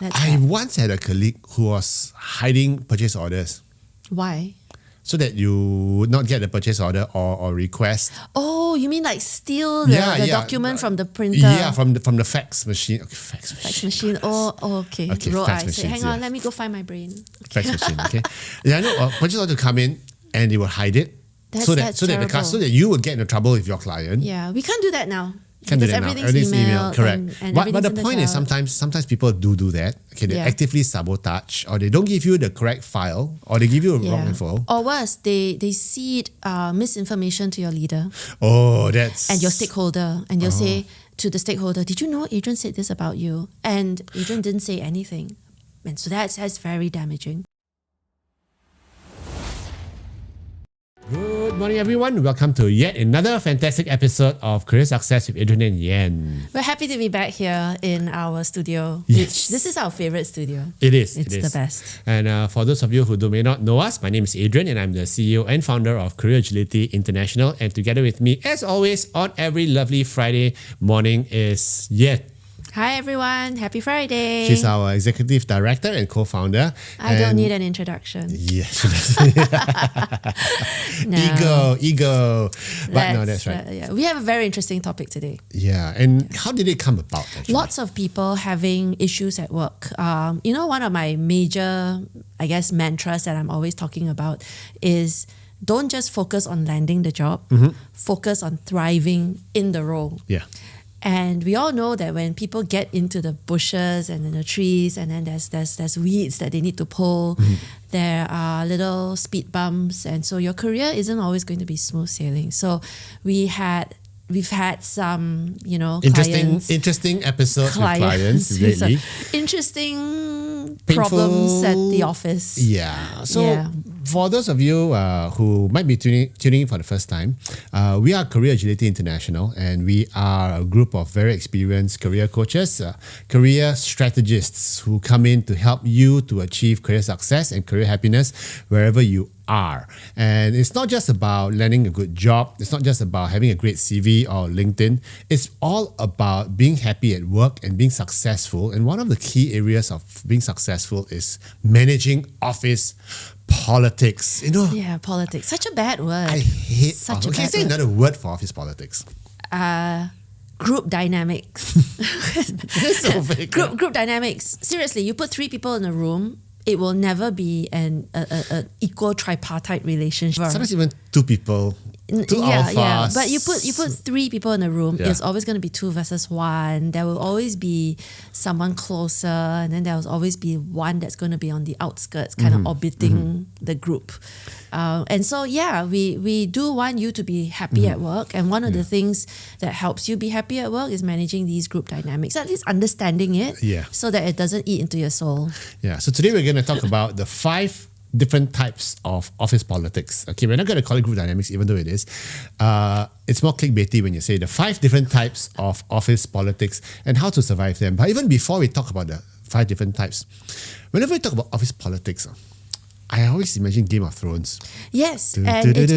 I once had a colleague who was hiding purchase orders Why? so that you would not get a purchase order or request. Oh, you mean like steal the document from the printer? Yeah, from the fax machine. Okay, fax machine. Fax machine. Oh, okay. Okay, Roll fax eyes. machines, Hang on, yeah. let me go find my brain. Fax machine, okay? Yeah, I know. Purchase order to come in and they will hide it That's so that you would get into trouble with your client. Yeah, we can't do that now. Can't do because that now. everything's emailed correct. and But the everything's in point is cloud. sometimes people do that. Okay, they Yeah. actively sabotage or they don't give you the correct file or they give you a wrong info. Or worse, they seed misinformation to your leader Oh, that's and your stakeholder, and you'll say to the stakeholder, "Did you know Adrian said this about you?" And Adrian didn't say anything, and so that's very damaging. Good morning, everyone. Welcome to yet another fantastic episode of Career Success with Adrian and Yen. We're happy to be back here in our studio. Yes. Which this is our favorite studio. It is. It's it the is. best. And for those of you who may not know us, my name is Adrian and I'm the CEO and founder of Career Agility International. And together with me, as always, on every lovely Friday morning is Yen. Hi everyone, happy Friday. She's our executive director and co-founder. I don't need an introduction. Yes. No. Ego. But no, that's right. Yeah. We have a very interesting topic today. Yeah. And how did it come about, actually? Lots of people having issues at work. One of my major, I guess, mantras that I'm always talking about is don't just focus on landing the job, focus on thriving in the role. Yeah. And we all know that when people get into the bushes and in the trees, and then there's weeds that they need to pull, there are little speed bumps, and so your career isn't always going to be smooth sailing. So we've had some, clients, Interesting episodes with clients lately. interesting Painful. problems at the office. Yeah. So for those of you who might be tuning in for the first time, we are Career Agility International, and we are a group of very experienced career coaches, career strategists who come in to help you to achieve career success and career happiness wherever you are. And it's not just about landing a good job. It's not just about having a great CV or LinkedIn. It's all about being happy at work and being successful. And one of the key areas of being successful is managing office politics. Yeah, politics. Such a bad word. I hate Such a okay, bad say word. another word for office politics. Group dynamics. It's so vague. Group dynamics. Seriously, you put 3 people in a room, it will never be an equal tripartite relationship. Sometimes even 2 people. Two alphas. But you put 3 people in a room, Yeah. it's always going to be 2 versus 1. There will always be someone closer, and then there will always be one that's going to be on the outskirts, kind of orbiting the group. And so, we do want you to be happy at work. And one of the things that helps you be happy at work is managing these group dynamics, at least understanding it, so that it doesn't eat into your soul. Yeah. So today we're going to talk about the 5 different types of office politics. Okay, we're not going to call it group dynamics, even though it is. It's more clickbaity when you say the 5 different types of office politics and how to survive them. But even before we talk about the 5 different types, whenever we talk about office politics, I always imagine Game of Thrones. Yes, and it's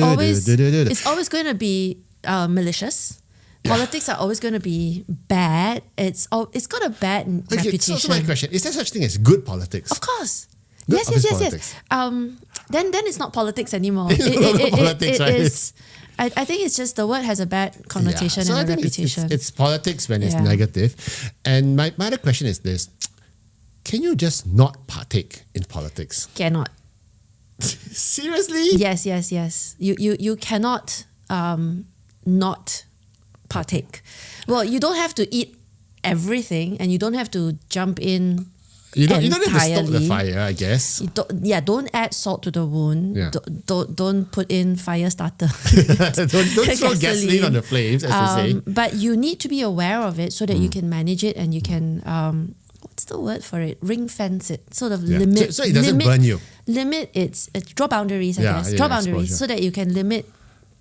always going to be malicious. Politics are always going to be bad. It's got a bad reputation. So my question, is there such thing as good politics? Of course. Good Yes. office politics. Then it's not politics anymore. It's not politics, right? It is. I think it's just the word has a bad connotation So I and a think reputation. it's politics when it's Yeah. negative. And my other question is this. Can you just not partake in politics? Cannot. Seriously? Yes. You cannot not partake. Well, you don't have to eat everything, and you don't have to jump in. You don't have to stoke the entirely. fire, I guess. Don't add salt to the wound. Yeah. Don't put in fire starter. don't throw gasoline on the flames, as they say. But you need to be aware of it so that you can manage it, and you can what's the word for it? Ring fence it. Sort of Yeah. limit. So it doesn't burn you. Limit its draw boundaries. I Yeah, guess yeah, draw yeah, boundaries exposure. so that you can limit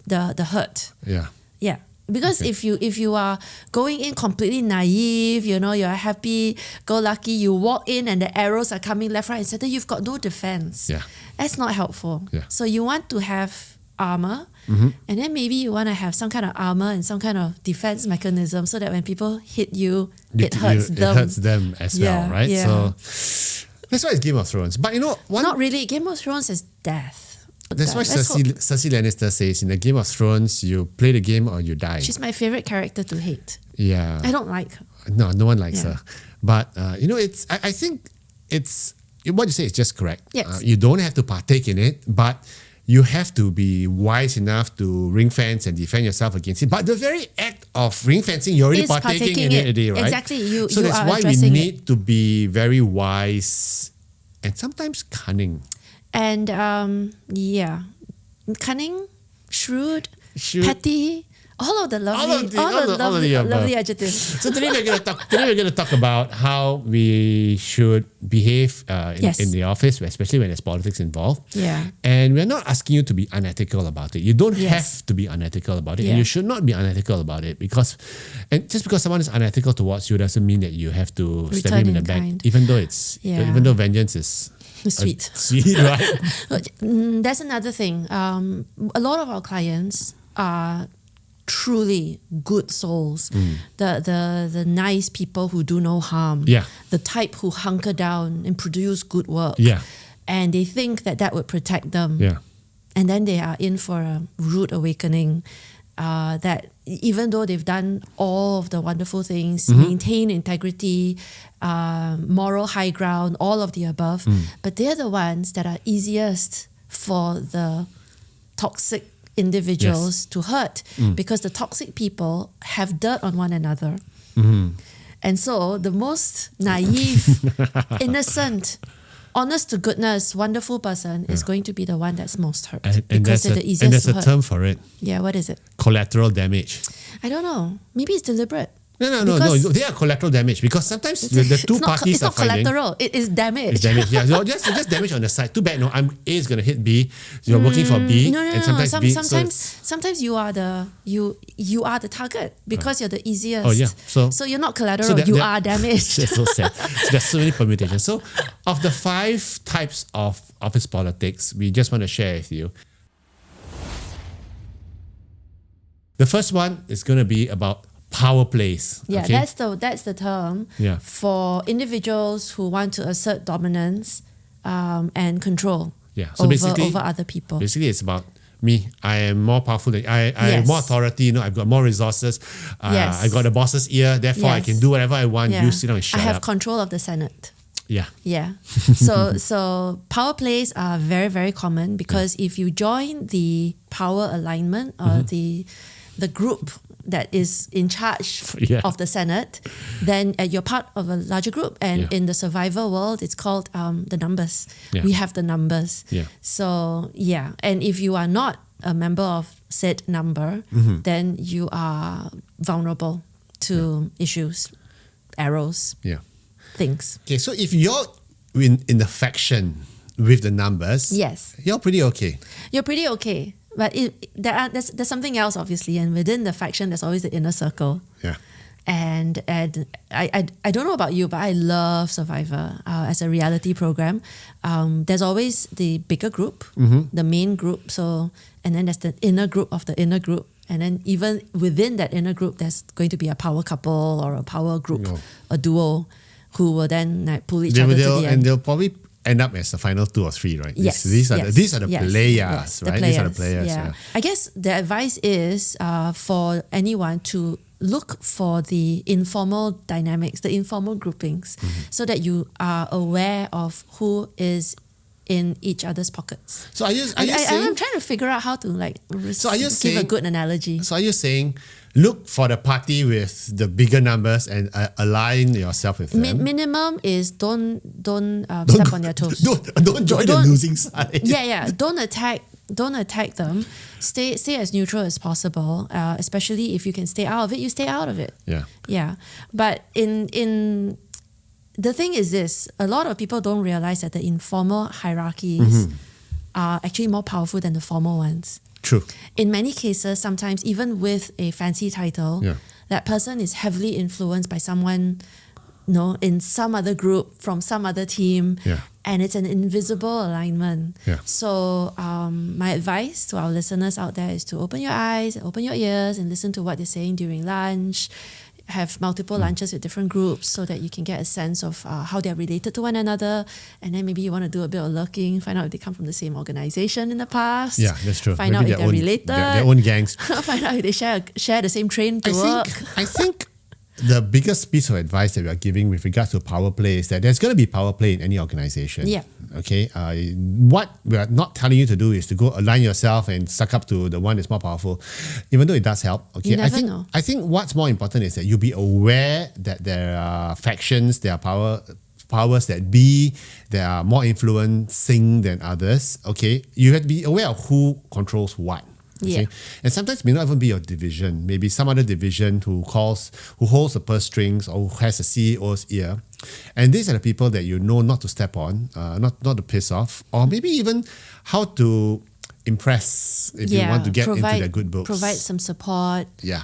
the hurt. Yeah. Yeah. Because Okay. if you are going in completely naive, you're happy, go lucky, you walk in and the arrows are coming left, right, and center, you've got no defense. Yeah. That's not helpful. Yeah. So you want to have armor, And then maybe you want to have some kind of armor and some kind of defense mechanism so that when people hit you, it hurts them. It hurts them as well, right? Yeah. So that's why it's Game of Thrones. But you know, Not really. Game of Thrones is death. that's why Let's hope- Cersei Lannister says in the Game of Thrones, you play the game or you die. She's my favorite character to hate. Yeah. I don't like her. No one likes Yeah. her. But you know, I think it's what you say is just correct. Yes. You don't have to partake in it, but you have to be wise enough to ring fence and defend yourself against it. But the very act of ring fencing, you're already Is partaking in partaking it it. already, right? Exactly. So You that's are why we addressing it. need to be very wise and sometimes cunning. And cunning, shrewd, Shrewd. petty, all of the lovely, all of the above. lovely adjectives. So today we're going to talk about how we should behave Yes. in the office, especially when there's politics involved. Yeah. And we're not asking you to be unethical about it. You don't Yes. have to be unethical about it, Yeah. and you should not be unethical about it and just because someone is unethical towards you doesn't mean that you have to stab Return him in the in back, kind. even though vengeance is Sweet. sweet, right? That's another thing. A lot of our clients are truly good souls. The nice people who do no harm. Yeah. The type who hunker down and produce good work. Yeah. And they think that would protect them. Yeah. And then they are in for a rude awakening. That even though they've done all of the wonderful things, maintain integrity, moral high ground, all of the above, but they're the ones that are easiest for the toxic individuals to hurt because the toxic people have dirt on one another. And so the most naive, innocent, honest to goodness, wonderful person is going to be the one that's most hurt And because they're the and easiest there's to a hurt. term for it: Yeah, what is it? collateral damage. I don't know. Maybe it's deliberate. No. Because They are collateral damage because sometimes the two parties it's are not fighting. collateral. It is damage. It's damage. Yeah, so just damage on the side. Too bad. No, A is going to hit B. You're working for B, No. and sometimes B. Sometimes you are the target because you're the easiest. Oh, yeah. So you're not collateral. So that- you that- are damaged. That's so sad. So there's so many permutations. So, of the 5 types of office politics, we just want to share with you. The first one is going to be about power plays. Yeah, okay? that's the term Yeah. for individuals who want to assert dominance and control Yeah, so over, basically- over other people. Basically, it's about me. I am more powerful than I have Yes. more authority. You know, I've got more resources. Yes. I got the boss's ear. Therefore, I Yes. can do whatever I want. Yeah. You sit down and shut I have up. control of the Senate. Yeah. Yeah. So power plays are very, very common because if you join the power alignment or the group that is in charge Yeah. of the Senate, then you're part of a larger group. And Yeah. in the survivor world, it's called the numbers. Yeah. We have the numbers. Yeah. So yeah. And if you are not a member of said number, then you are vulnerable to issues, arrows, Yeah. things. Okay, so if you're in the faction with the numbers, Yes. you're pretty okay. You're pretty okay. But there's something else, obviously, and within the faction, there's always the inner circle. Yeah. And I don't know about you, but I love Survivor as a reality program. There's always the bigger group, the main group. So, and then there's the inner group of the inner group. And then even within that inner group, there's going to be a power couple or a power group, No. a duo, who will then like, pull each other to the end. And they'll probably end up as the final 2 or 3, right? Yes, These are yes, the yes, players, yes, right? These are the players. Yeah. I guess the advice is for anyone to look for the informal dynamics, the informal groupings, so that you are aware of who is in each other's pockets. So are you I'm saying? trying to figure out how to So are you give a saying- good analogy. So are you saying look for the party with the bigger numbers and align yourself with them? Minimum is don't step on their toes. Don't join the Don't- losing side. Yeah. Don't attack them. Stay as neutral as possible. Especially if you can stay out of it, you stay out of it. Yeah. Yeah. But in the thing is this, a lot of people don't realize that the informal hierarchies are actually more powerful than the formal ones. True. In many cases, sometimes even with a fancy title, Yeah. that person is heavily influenced by someone in some other group from some other team. Yeah. and it's an invisible alignment. Yeah. So my advice to our listeners out there is to open your eyes, open your ears, and listen to what they're saying during lunch. Have multiple lunches with different groups so that you can get a sense of how they're related to one another. And then maybe you want to do a bit of looking, find out if they come from the same organization in the past. Yeah, that's true. Find Maybe out if they're related. Their own gangs. Find out if they share the same train to work. I think the biggest piece of advice that we are giving with regards to power play is that there's going to be power play in any organization. Yeah. Okay. What we are not telling you to do is to go align yourself and suck up to the one that's more powerful, even though it does help. Okay. You never know. I think what's more important is that you be aware that there are factions, there are powers that be, that are more influencing than others. Okay. You have to be aware of who controls what. Okay? Yeah. And sometimes it may not even be your division. Maybe some other division who holds the purse strings or who has a CEO's ear. And these are the people that you know not to step on, not to piss off, or maybe even how to impress if you want to get into their good books. Provide some support. Yeah.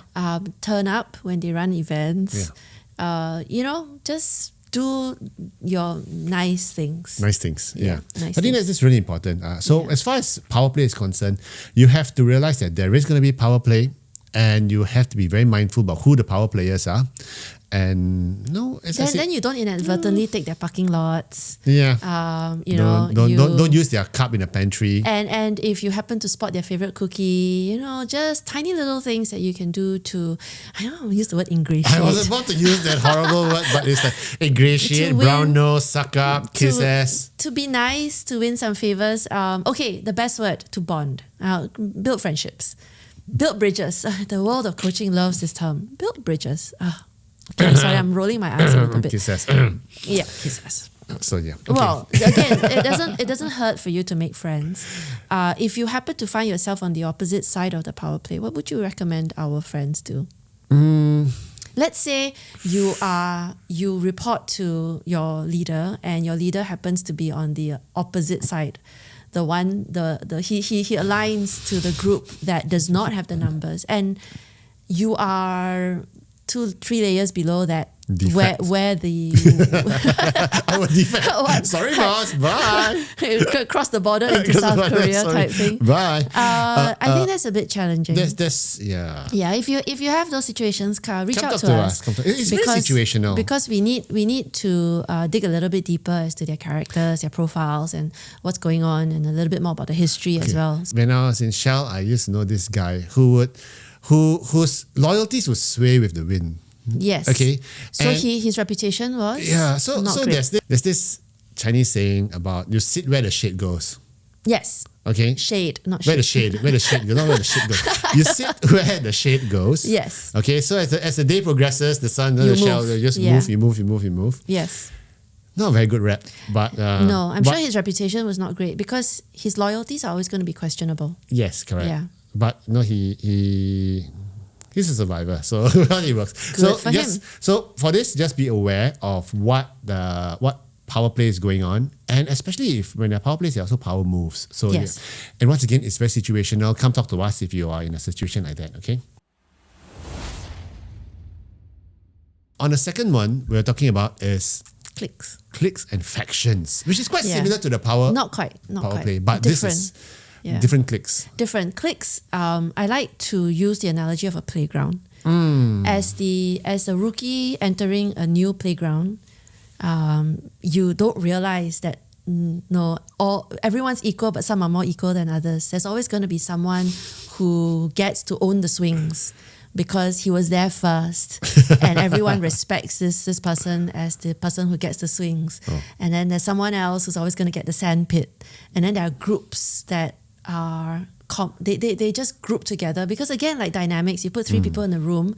Turn up when they run events. Yeah. Just do your nice things. Nice things, yeah. Nice I think that's really important. As far as power play is concerned, you have to realize that there is going to be power play, and you have to be very mindful about who the power players are. And then you don't inadvertently take their parking lots. Yeah. Don't use their cup in the pantry. And if you happen to spot their favorite cookie, just tiny little things that you can do to, I don't know, use the word ingratiate. I was about to use that horrible word, but it's like ingratiate, brown nose, suck up, kiss ass. To be nice, to win some favors. The best word, to bond. Build friendships. Build bridges. The world of coaching loves this term. Build bridges. Okay, I'm sorry, I'm rolling my eyes a little bit. Kiss ass. Yeah, kiss ass. So yeah. Okay. Well, again, it doesn't hurt for you to make friends. If you happen to find yourself on the opposite side of the power play, what would you recommend our friends do? Let's say you report to your leader, and your leader happens to be on the opposite side. He aligns to the group that does not have the numbers, and you are 2-3 layers below that. Defect. Where the Our defect. Sorry, boss. Bye. Cross the border into South Korea type thing. Bye. I think that's a bit challenging. Yeah. Yeah, if you have those situations, reach Come out talk to to us. It's very situational. Because we need to dig a little bit deeper as to their characters, their profiles, and what's going on, and a little bit more about the history as well. When I was in Shell, I used to know this guy whose loyalties would sway with the wind. Yes. Okay. So his reputation was not great. There's this Chinese saying about you sit where the shade goes. Yes. Okay. Shade, not Where shade. the shade goes, not where the shade goes. You sit where the shade goes. Yes. Okay. So as the day progresses, the sun, the You shell, move. you just Yeah. move, you move. Yes. Not a very good rep, but No, I'm sure his reputation was not great because his loyalties are always going to be questionable. Yes, correct. Yeah. But no, he's a survivor, so it works. Good for him. So for this, just be aware of what power play is going on, and especially when there are power plays, there are also power moves. So Yes. and once again, it's very situational. Come talk to us if you are in a situation like that. Okay. On the second one, we're talking about is cliques and factions, which is quite similar to the power Not quite. play, but different. this is different cliques. Different cliques. I like to use the analogy of a playground. As the rookie entering a new playground, you don't realize that everyone's equal, but some are more equal than others. There's always going to be someone who gets to own the swings because he was there first, and everyone respects this person as the person who gets the swings. And then there's someone else who's always going to get the sand pit. And then there are groups that are they just group together because, again, like dynamics, you put 3 people in a room.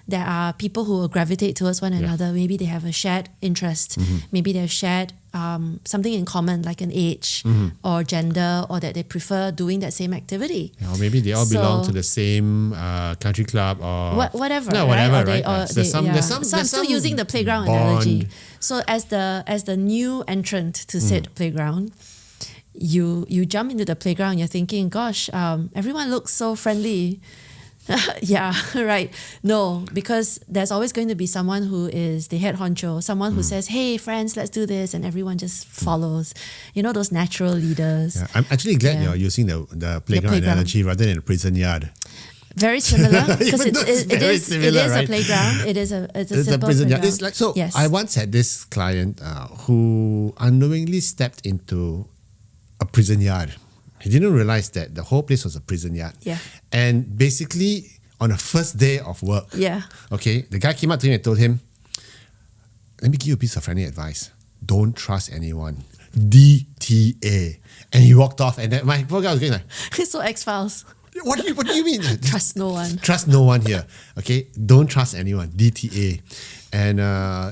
There are people who will gravitate towards one another. Maybe they have a shared interest. Maybe they've shared something in common, like an age or gender, or that they prefer doing that same activity. Or maybe they all belong to the same country club or whatever. No, right? whatever, right? So I'm still using the playground analogy. So as the new entrant to said playground, you jump into the playground. You're thinking, gosh, everyone looks so friendly. Yeah, right. No, because there's always going to be someone who is the head honcho, someone who says, hey, friends, let's do this. And everyone just follows. You know, those natural leaders. Yeah, I'm actually glad Yeah. you're using the playground playground. analogy rather than a prison yard. Very similar because Even though it's it very is similar, right? a playground. It's a It's a simple prison yard. playground. It's like, so Yes. I once had this client who unknowingly stepped into a prison yard. He didn't realize that the whole place was a prison yard. Yeah. And basically, on the first day of work, Yeah. okay, the guy came up to him and told him, let me give you a piece of friendly advice. Don't trust anyone. DTA. And he walked off, and then my poor guy was going like, It's so X-Files. what do you mean? Trust no one. Trust no one here. Okay, don't trust anyone. DTA. And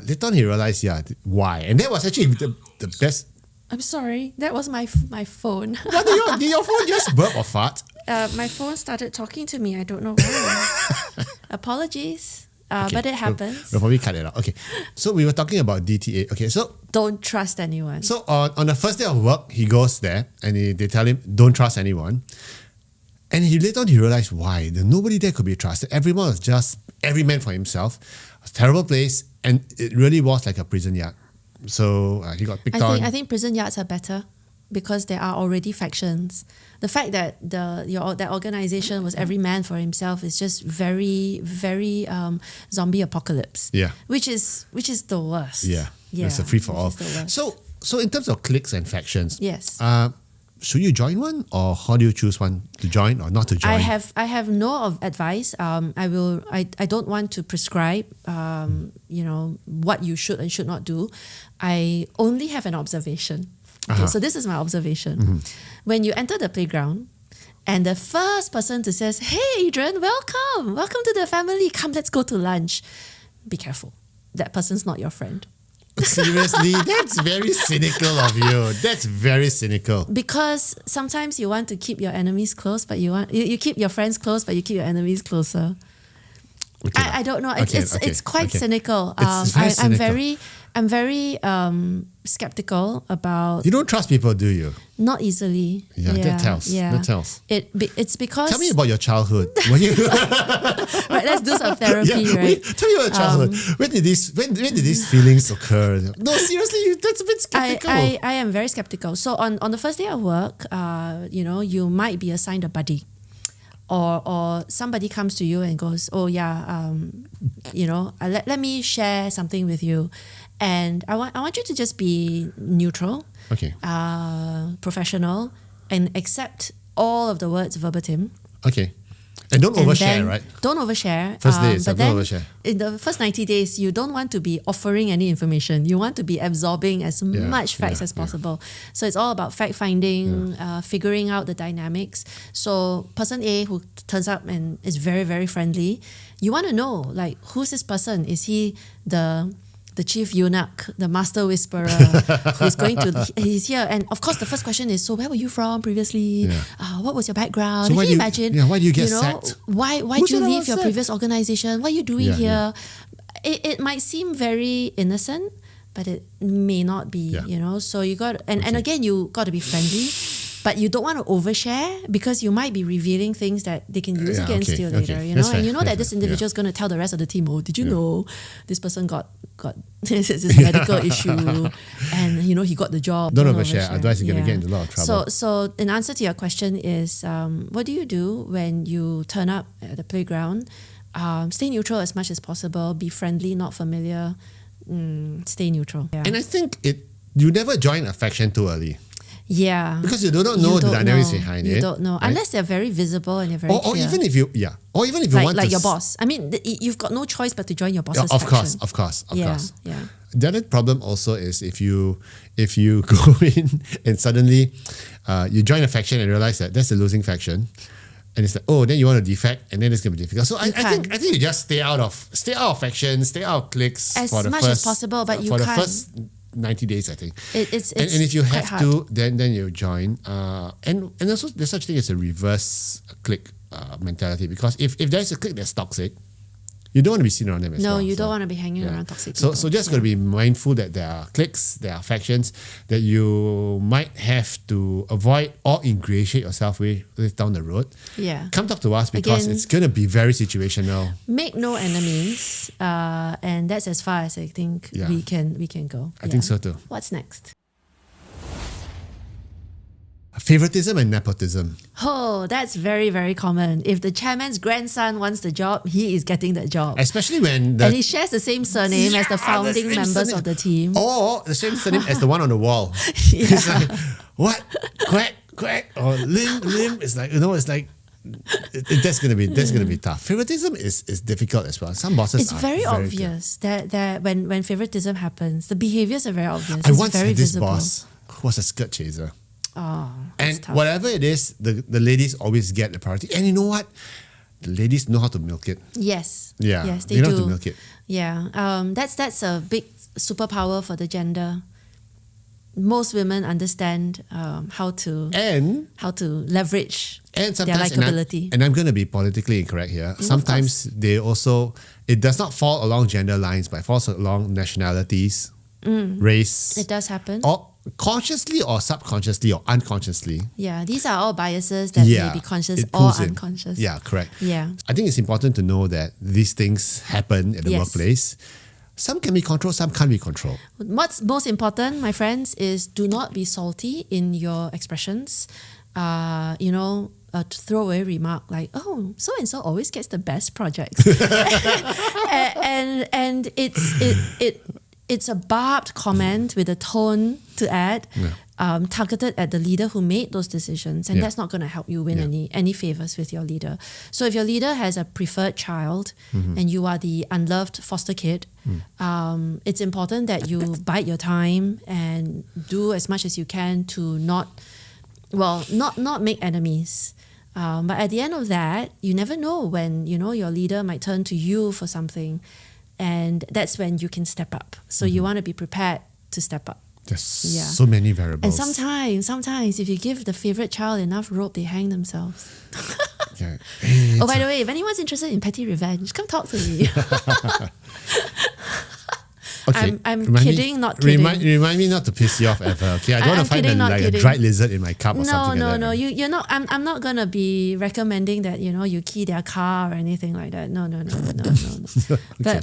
later on he realized, why? And that was actually the best. I'm sorry. That was my phone. What did your phone just burp or fart? My phone started talking to me. I don't know why. Apologies. Okay, But it happens. We'll probably cut it out. Okay, so we were talking about DTA. Okay, so Don't trust anyone. on the first day of work, he goes there and they tell him, don't trust anyone. And later on he realized why. Nobody there could be trusted. Everyone was just every man for himself. It was a terrible place, and it really was like a prison yard. So he got picked on. I think prison yards are better because there are already factions. The fact that that organization was every man for himself is just very, very zombie apocalypse. Yeah. Which is the worst. Yeah, Yeah. it's a free for all. which is the worst. So in terms of cliques and factions, Yes. should you join one, or how do you choose one to join or not to join? I have no advice. I don't want to prescribe what you should and should not do. I only have an observation. Okay, so this is my observation. When you enter the playground and the first person to says, "Hey Adrian, welcome to the family. Come, let's go to lunch." Be careful. That person's not your friend. Seriously, that's very cynical of you. That's very cynical. Because sometimes you want to keep your enemies close, but you keep your friends close, but you keep your enemies closer. Okay, I don't know. Okay, It's quite cynical. It's very cynical. I'm very skeptical about. You don't trust people, do you? Not easily. Yeah, that tells. That tells. It's because. Tell me about your childhood. When you Right, let's do some therapy, right? Tell me about your childhood. When did these feelings occur? No, seriously, that's a bit skeptical. I am very skeptical. So on the first day of work, you might be assigned a buddy. Or somebody comes to you and goes, oh yeah, let me share something with you, and I want you to just be neutral, Okay. Professional, and accept all of the words verbatim. Okay. And don't And overshare, then right? Don't overshare. First day itself, but then don't overshare. in the first 90 days, you don't want to be offering any information. You want to be absorbing as much facts as possible. So it's all about fact finding, figuring out the dynamics. So person A who turns up and is very, very friendly, you want to know, like, who's this person? Is he the chief eunuch, the master whisperer, he's here. And of course, the first question is, so where were you from previously? Yeah. What was your background? So Can you imagine? why do you get sacked? Why Who did you said I leave was your sacked? previous organization? What are you doing Yeah, here? It might seem very innocent, but it may not be, Yeah. So you got, and again, you got to be friendly. But you don't want to overshare because you might be revealing things that they can use against you later, That's fair, And you know that that's this fair, individual is going to tell the rest of the team, oh, did you know this person got this medical issue, and he got the job. Don't overshare, otherwise you're gonna get into a lot of trouble. So in answer to your question is, what do you do when you turn up at the playground? Stay neutral as much as possible. Be friendly, not familiar. Stay neutral. Yeah. And I think you never join a faction too early. Yeah. Because you do not know the dynamics behind it. You don't know. right? Unless they're very visible and they're very or clear. even if you want like to your boss. I mean, you've got no choice but to join your boss's of faction. course. Yeah. The other problem also is if you go in and suddenly you join a faction and realize that that's a losing faction, and it's like, oh, then you want to defect, and then it's gonna be difficult. So I think you just stay out of factions, stay out of cliques As for the much first, as possible, but you for the can't. first 90 days, I think. It's and if you quite have hard. to, then you join. And also there's such thing as a reverse clique mentality, because if there's a clique that's toxic, you don't want to be seen around them as No, well. you So, don't want to be hanging around toxic So, people. so just got to be mindful that there are cliques, there are factions that you might have to avoid or ingratiate yourself with down the road. Yeah. Come talk to us because Again, it's going to be very situational. Make no enemies, and that's as far as I think Yeah. we can go. I think so too. What's next? Favoritism and nepotism. Oh, that's very, very common. If the chairman's grandson wants the job, he is getting that job. Especially when And he shares the same surname as the Yeah, founding same members surname. of the team. Or the same surname as the one on the wall. It's like, what? Quack, or Lim. It's like, it's like, that's gonna be tough. Favoritism is difficult as well. Some bosses It's are very obvious that when favoritism happens, the behaviors are very obvious. I It's once very had this visible. boss who was a skirt chaser. Oh, that's And tough. whatever it is, the ladies always get the priority. And you know what? The ladies know how to milk it. Yes. Yeah, Yes, they know do. how to milk it. Yeah. That's a big superpower for the gender. Most women understand how to And leverage and their sometimes, likability. and I'm going to be politically incorrect here. Sometimes they also, it does not fall along gender lines, but it falls along nationalities, race, It does happen. or consciously or subconsciously or unconsciously. Yeah, these are all biases that Yeah, may be conscious it or pulls in. unconscious. Yeah, correct. Yeah. I think it's important to know that these things happen at the Yes. workplace. Some can be controlled, some can't be controlled. What's most important, my friends, is do not be salty in your expressions. To throw away remark like, "Oh, so and so always gets the best projects," and it's a barbed comment with a tone to add, targeted at the leader who made those decisions, and Yeah. that's not going to help you win Yeah. any favors with your leader. So if your leader has a preferred child and you are the unloved foster kid, it's important that you bide your time and do as much as you can to not make enemies. But at the end of that, you never know when your leader might turn to you for something, and that's when you can step up. So you want to be prepared to step up. There's Yeah. so many variables. And sometimes, if you give the favorite child enough rope, they hang themselves. Yeah. Oh, by the way, if anyone's interested in petty revenge, come talk to me. Okay. I'm Remind kidding, me, not kidding. Remind me not to piss you off ever. Okay, I don't want I'm to find kidding, not a kidding. dried lizard in my cup or No, something like that. no. right? You're not. I'm not gonna be recommending that you key their car or anything like that. No.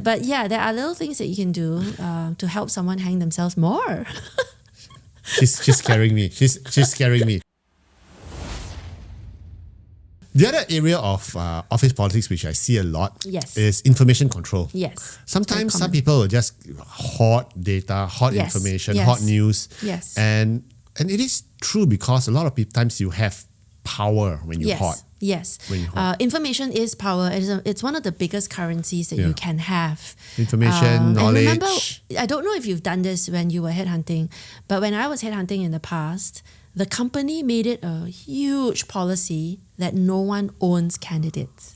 But yeah, there are little things that you can do to help someone hang themselves more. She's scaring me. She's scaring me. The other area of office politics which I see a lot Yes. is information control. Yes. Sometimes Very some common. people will just hoard data, hoard Yes, information, yes. hoard news. Yes. And it is true because a lot of times you have power when you hoard. Yes. When you hoard. Information is power. It's one of the biggest currencies that Yeah. you can have. Information, And remember, knowledge. I don't know if you've done this when you were headhunting, but when I was headhunting in the past, the company made it a huge policy that no one owns candidates.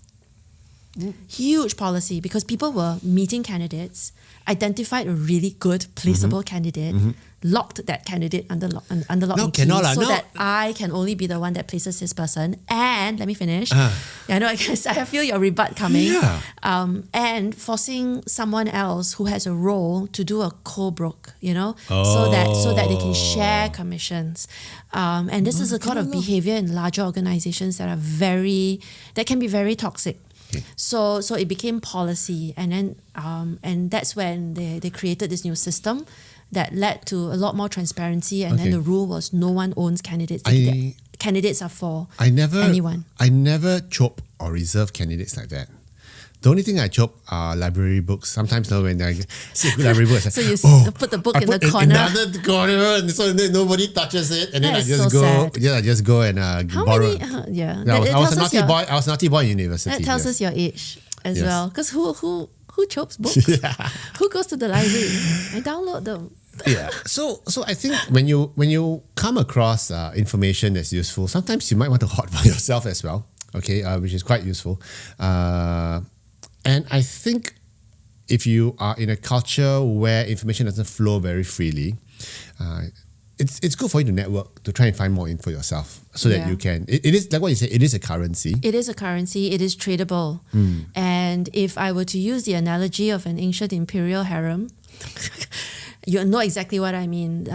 Huge policy because people were meeting candidates, identified a really good placeable candidate, locked that candidate under lock and key cannot lah, so no. that I can only be the one that places this person. And let me finish. Yeah, I know. I feel your rebut coming. Yeah. And forcing someone else who has a role to do a co-broke, so that they can share commissions. And this is a kind of behavior in larger organizations that can be very toxic. Okay. So it became policy, and then and that's when they created this new system that led to a lot more transparency. And then Okay. the rule was no one owns candidates. Candidates are for anyone. I never chop or reserve candidates like that. The only thing I chop are library books. Sometimes when I see a good library book, So you put the book I in the put corner. another corner, so nobody touches it, and then That I is just so go. sad. Yeah, I just go and How borrow. many? Yeah, Yeah, I was a tells us naughty your- boy. I was a naughty boy in university. That tells yes. us your age as Yes. well. Because who chokes books? Who goes to the library? I download them. Yeah. So I think when you come across information that's useful, sometimes you might want to hoard by yourself as well. Okay, which is quite useful. And I think if you are in a culture where information doesn't flow very freely, it's good for you to network, to try and find more info yourself so that Yeah. you can. It is like what you said, it is a currency. It is a currency, it is tradable. And if I were to use the analogy of an ancient imperial harem, you know exactly what I mean.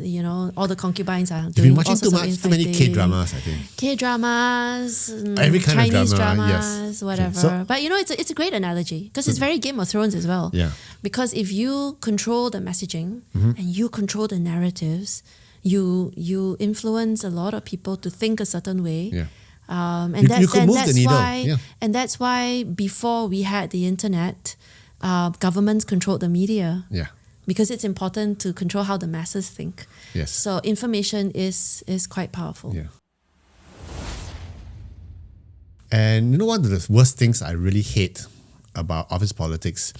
You know, all the concubines are You've doing been watching all sorts too many infighting. K-dramas, I think. K-dramas, Every kind of Chinese drama, dramas, yes. whatever. Okay, so- But you know, it's a great analogy because it's very Game of Thrones as well. Yeah. Because if you control the messaging Mm-hmm. and you control the narratives, you influence a lot of people to think a certain way. Yeah. And You that's, could and move the that's needle, why, yeah. and that's why before we had the internet, governments controlled the media Yeah. because it's important to control how the masses think. Yes. So information is quite powerful. Yeah. And you know, one of the worst things I really hate about office politics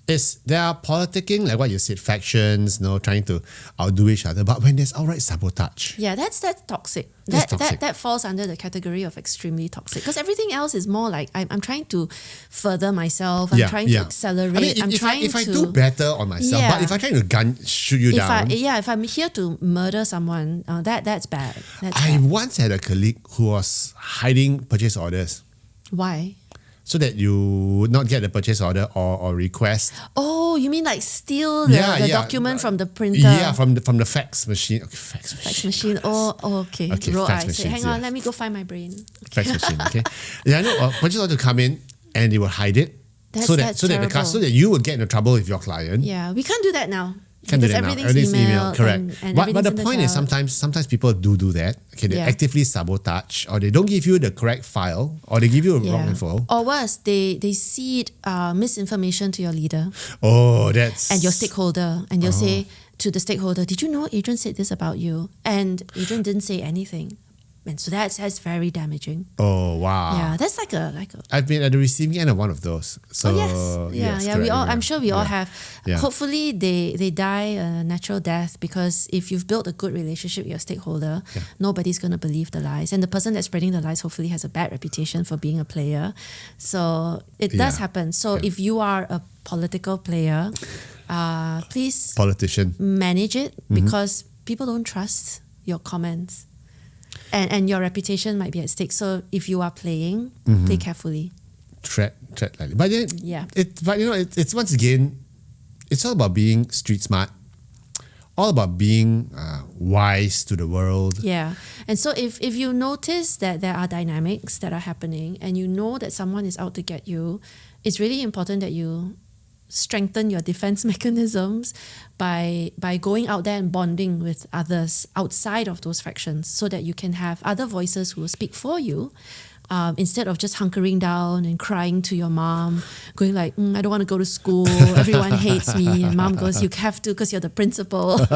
is there are politicking, like what you said, factions, you know, trying to outdo each other. But when there's outright sabotage, Yeah, that's toxic. That's That, toxic. that falls under the category of extremely toxic because everything else is more like I'm trying to further myself. I'm trying to accelerate. I mean, I'm if trying I to do better on myself, Yeah. but if I try to shoot you down, if I'm here to murder someone, that's bad. That's I bad. once had a colleague who was hiding purchase orders Why? so that you would not get the purchase order or request. Oh, you mean like steal the document from the printer? Yeah, from the fax machine. Okay, fax Fax machine. machine. Oh, okay. Okay, Roll fax eyes. Say, machines, hang on, yeah. let me go find my brain. Fax machine. Okay. Yeah, I know. Purchase order to come in and they will hide it so that That's so that you will get into trouble with your client. Yeah, we can't do that now. Can't do because that now. everything's email. Correct. And But the everything's in point is cloud. sometimes people do that. Okay, they Yeah. actively sabotage or they don't give you the correct file or they give you a wrong info. Or worse, they seed misinformation to your leader Oh, that's and your stakeholder, and you'll say to the stakeholder, "Did you know Adrian said this about you?" And Adrian didn't say anything, and so that's very damaging. Oh wow. Yeah, that's like a. I've been at the receiving end of one of those. So Oh yes, yeah. We correct, all. yeah. I'm sure we all Yeah. have. Yeah. Hopefully, they die a natural death because if you've built a good relationship with your stakeholder, nobody's going to believe the lies, and the person that's spreading the lies hopefully has a bad reputation for being a player. So it does Yeah. happen. So if you are a political player, please Politician. manage it because people don't trust your comments. And your reputation might be at stake. So if you are playing, play carefully. Tread lightly. But then, Yeah. it's once again, it's all about being street smart, all about being wise to the world. Yeah. And so if you notice that there are dynamics that are happening and you know that someone is out to get you, it's really important that you strengthen your defense mechanisms by going out there and bonding with others outside of those factions so that you can have other voices who will speak for you. Instead of just hunkering down and crying to your mom, going like, I don't want to go to school, everyone hates me. And mom goes, you have to because you're the principal. You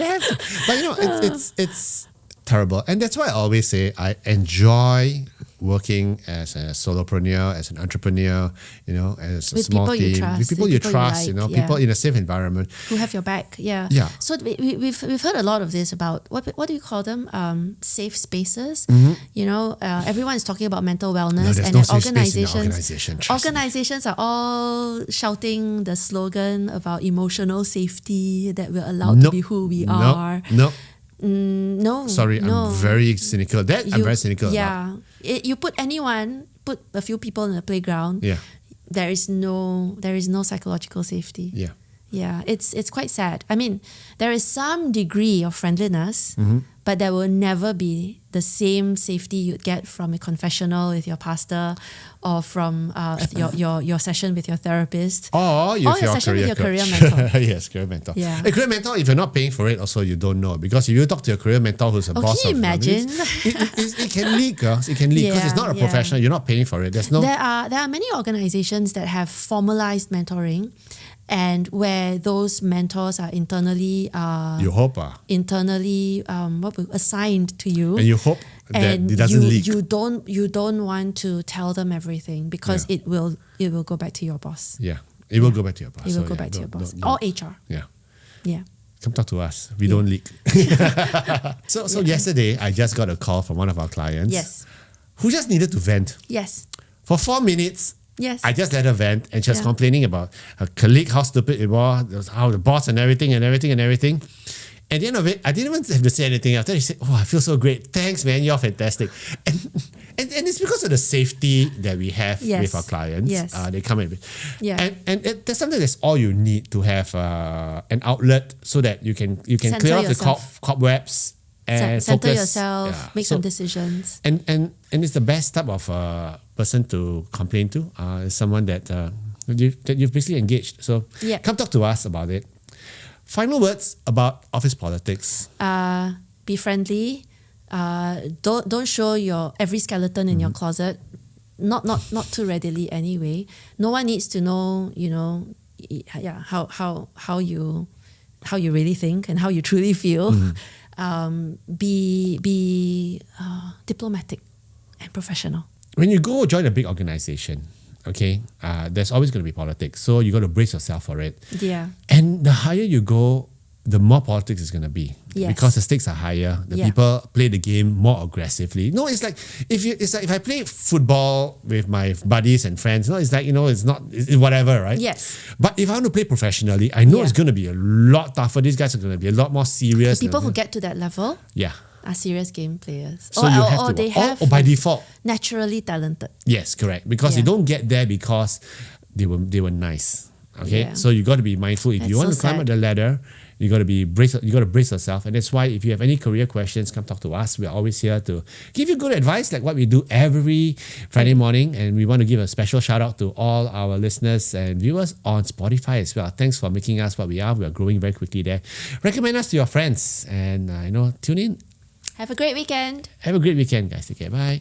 have to. But it's terrible. And that's why I always say I enjoy working as a solopreneur, as an entrepreneur, as a With small people you team, trust, with people with you people you trust, like, people in a safe environment. Who have your back, yeah. Yeah. So we've heard a lot of this about what do you call them? Safe spaces. Everyone is talking about mental wellness, there's and no then safe space in our organization, trust me. organizations are all shouting the slogan about emotional safety, that we're allowed to be who we are. No. No, Sorry, no. I'm very cynical. I'm very cynical about. Yeah, you put a few people in the playground. Yeah. There is no psychological safety. Yeah. Yeah, it's quite sad. I mean, there is some degree of friendliness, Mm-hmm. but there will never be the same safety you'd get from a confessional with your pastor, or from your session with your therapist, Or your session with your career coach. mentor. Yes, career mentor. Yeah. A career mentor, if you're not paying for it, also you don't know. Because if you talk to your career mentor who's a boss can you of imagine? it can leak, girls. It can leak because it's not a Yeah. professional. You're not paying for it. There's no. There are many organizations that have formalized mentoring, and where those mentors are internally You hope, assigned to you. and you hope that And it doesn't leak. you don't want to tell them everything because Yeah. it will go back to your boss. Yeah, it will go back to your boss. It will So, go yeah, back to your boss don't- or HR. Yeah. Yeah. Come talk to us. We don't leak. So yesterday, I just got a call from one of our clients. Yes. Who just needed to vent. Yes. For 4 minutes, Yes. I just let her vent, and she was Yeah. complaining about her colleague, how stupid it was, how the boss and everything. At the end of it, I didn't even have to say anything. After she said, "Oh, I feel so great. Thanks, man. You're fantastic." And it's because of the safety that we have Yes. with our clients. Yes. They come in. Yeah. That's something that's all you need to have an outlet so that you can Center clear off the yourself. cobwebs and Center focus. yourself, Yeah. make some decisions. And it's the best type of person to complain to. Is someone that you've basically engaged. So Yeah. come talk to us about it. Final words about office politics. Be friendly. Don't show your every skeleton in your closet. Not too readily anyway. No one needs to know, how you really think and how you truly feel. Be diplomatic and professional. When you go join a big organization, okay, there's always going to be politics. So you got to brace yourself for it. Yeah. And the higher you go, the more politics is going to be. Yes. Because the stakes are higher. The Yeah. people play the game more aggressively. No, it's like if I play football with my buddies and friends, it's like, it's whatever, right? Yes. But if I want to play professionally, I know Yeah. it's going to be a lot tougher. These guys are going to be a lot more serious. The people who get to that level yeah. are serious game players. So you have to, they have or by default. naturally talented. Yes, correct. Because they Yeah. don't get there because they were nice. Okay, Yeah. so you got to be mindful. If you That's want so to climb sad. up the ladder, you got to brace yourself. And that's why if you have any career questions, come talk to us. We're always here to give you good advice, like what we do every Friday morning. And we want to give a special shout out to all our listeners and viewers on Spotify as well. Thanks for making us what we are. We are growing very quickly there. Recommend us to your friends and tune in. Have a great weekend. Have a great weekend, guys. Take care. Bye.